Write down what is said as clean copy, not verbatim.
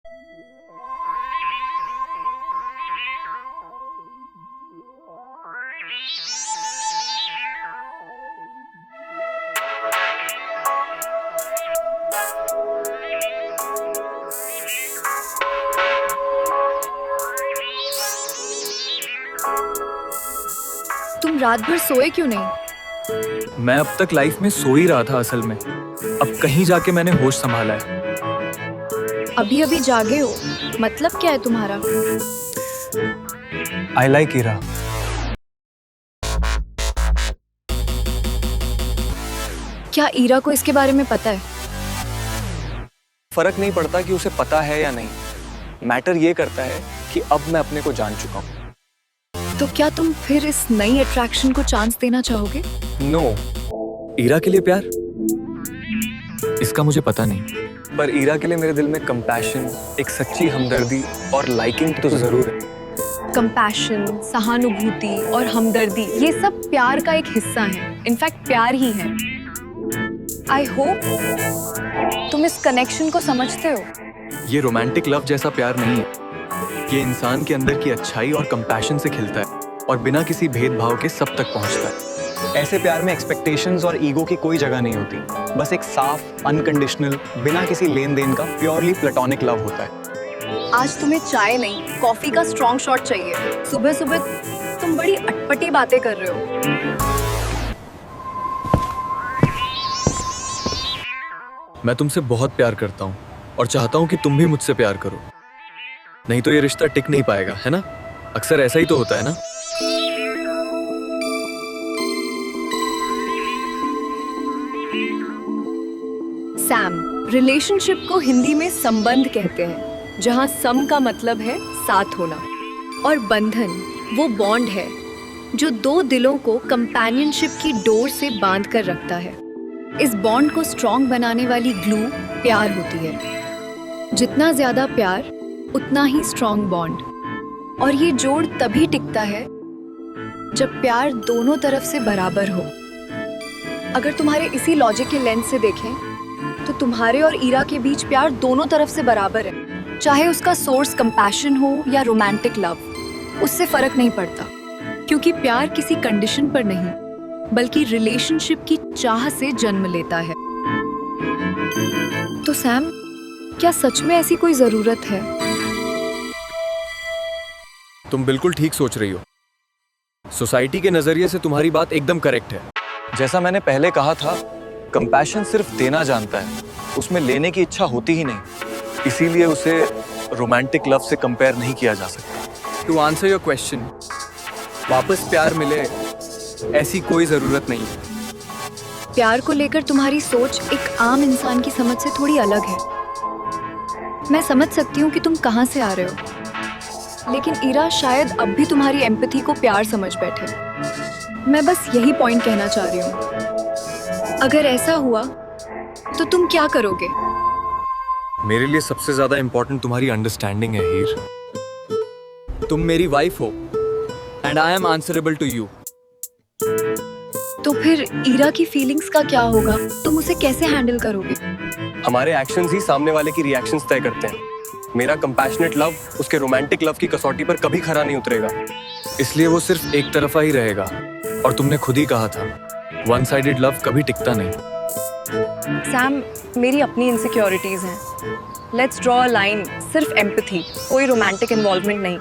तुम रात भर सोए क्यों नहीं? मैं अब तक लाइफ में सो ही रहा था असल में। अब कहीं जाके मैंने होश संभाला है। अभी अभी जागे हो, मतलब क्या है तुम्हारा? I like Ira. क्या ईरा को इसके बारे में पता है? फर्क नहीं पड़ता कि उसे पता है या नहीं, मैटर ये करता है कि अब मैं अपने को जान चुका हूँ। तो क्या तुम फिर इस नई अट्रैक्शन को चांस देना चाहोगे? नो, ईरा के लिए प्यार इसका मुझे पता नहीं, पर ईरा के लिए मेरे दिल में कंपैशन, एक सच्ची हमदर्दी और लाइकिंग तो जरूर है। कंपैशन, सहानुभूति और हमदर्दी ये सब प्यार का एक हिस्सा है। इनफैक्ट प्यार ही है। आई होप तुम इस कनेक्शन को समझते हो। ये रोमांटिक लव जैसा प्यार नहीं है। ये इंसान के अंदर की अच्छाई और कंपैशन से खिलता है और बिना किसी भेदभाव के सब तक पहुंचता है। ऐसे प्यार में एक्सपेक्टेशंस और ईगो की कोई जगह नहीं होती। बस एक साफ, अनकंडीशनल, बिना किसी लेन देन का प्योरली प्लेटोनिक लव होता है। आज तुम्हें चाय नहीं, कॉफी का स्ट्रॉन्ग शॉट चाहिए। सुबह सुबह तुम बड़ी अटपटी बातें कर रहे हो। मैं तुमसे बहुत प्यार करता हूँ और चाहता हूँ कि तुम भी मुझसे प्यार करो, नहीं तो ये रिश्ता टिक नहीं पाएगा, है ना? अक्सर ऐसा ही तो होता है ना? सैम, रिलेशनशिप को हिंदी में संबंध कहते हैं, जहाँ सम का मतलब है साथ होना और बंधन वो बॉन्ड है जो दो दिलों को कंपेनियनशिप की डोर से बांध कर रखता है। इस बॉन्ड को स्ट्रॉन्ग बनाने वाली ग्लू प्यार होती है। जितना ज्यादा प्यार उतना ही स्ट्रॉन्ग बॉन्ड। और ये जोड़ तभी टिकता है जब प्यार दोनों तरफ से बराबर हो। अगर तुम्हारे इसी लॉजिक के लेंस से देखें तो तुम्हारे और ईरा के बीच प्यार दोनों तरफ से बराबर है। चाहे उसका सोर्स कंपैशन हो या रोमांटिक लव, उससे फर्क नहीं पड़ता, क्योंकि प्यार किसी कंडीशन पर नहीं बल्कि रिलेशनशिप की चाह से जन्म लेता है। तो सैम, क्या सच में ऐसी कोई जरूरत है? तुम बिल्कुल ठीक सोच रही हो। सोसाइटी के नजरिए से तुम्हारी बात एकदम करेक्ट है। जैसा मैंने पहले कहा था, कंपैशन सिर्फ देना जानता है, उसमें लेने की इच्छा होती ही नहीं। इसीलिए उसे रोमांटिक लव से कंपेयर नहीं किया जा सकता। टू आंसर योर क्वेश्चन, वापस प्यार मिले ऐसी कोई जरूरत नहीं है। प्यार को लेकर तुम्हारी सोच एक आम इंसान की समझ से थोड़ी अलग है। मैं समझ सकती हूँ कि तुम कहाँ से आ रहे हो, लेकिन ईरा शायद अब भी तुम्हारी एम्पैथी को प्यार समझ बैठे। मैं बस यही पॉइंट कहना चाह रही हूँ। अगर ऐसा हुआ तो तुम क्या करोगे? मेरे लिए सबसे ज्यादा इंपॉर्टेंट तुम्हारी अंडरस्टैंडिंग है हीर। तुम मेरी वाइफ हो and I am answerable to you. तो फिर ईरा की फीलिंग्स का क्या होगा? तुम उसे कैसे हैंडल करोगे? हमारे एक्शंस ही सामने वाले की रिएक्शंस तय करते हैं। मेरा कंपैशनेट लव उसके रोमांटिक लव की कसौटी पर कभी खरा नहीं उतरेगा, इसलिए वो सिर्फ एक तरफा ही रहेगा। और तुमने खुद ही कहा था, वन साइडेड लव कभी टिकता नहीं। सैम, मेरी अपनी इनसिक्योरिटीज हैं। लेट्स ड्रॉ अ लाइन, सिर्फ एम्पैथी, कोई रोमांटिक इन्वॉल्वमेंट नहीं।